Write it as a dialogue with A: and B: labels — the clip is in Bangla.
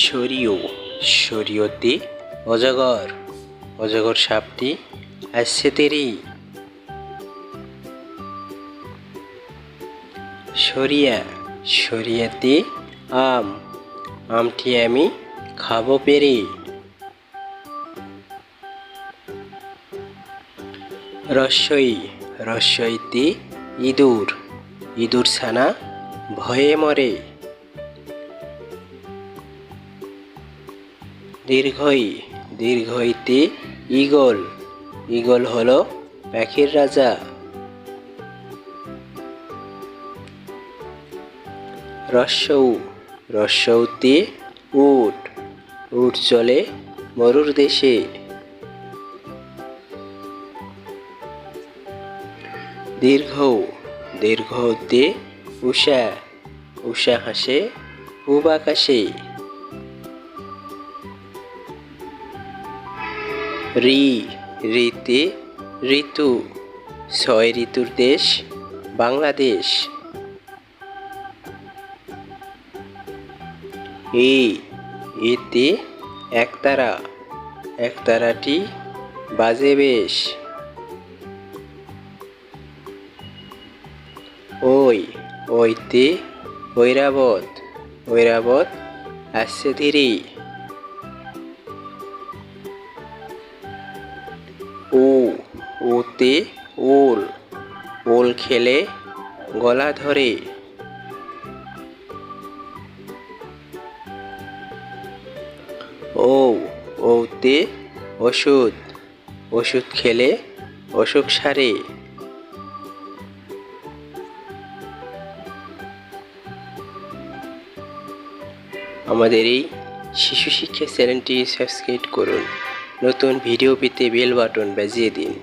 A: সরিয় সরিয়তে অজগর অজগর সাপটি আসছে তেরি। সরিয়া সরিয়াতে আম আমটি আমি খাবো পেরে। রস্যই রস্যইতে ইঁদুর ইঁদুর ছানা ভয়ে মরে। দীর্ঘই দীর্ঘইতে ঈগল ঈগল হলো পাখির রাজা। রস্যৌ রস্যৌতে উট উট চলে মরুর দেশে। দীর্ঘৌ দীর্ঘৌতে উষা উষা হাসে পূব আকাশে। রি রিতে ঋতু ছয় ঋতুর দেশ বাংলাদেশ। এতে একতারা একতারাটি বাজে বেশ। ওই ওইতে ঐরাবত ঐরাবত আসছে ধীরে। ও ওতে ওল ওল খেলে গলা ধরে। ও ওতে ওষুধ ওষুধ খেলে অসুখ সারে। আমাদের এই শিশু শিক্ষা চ্যানেলটি সাবস্ক্রাইব করুন। নতুন ভিডিও পেতে বেল বাটন বাজিয়ে দিন।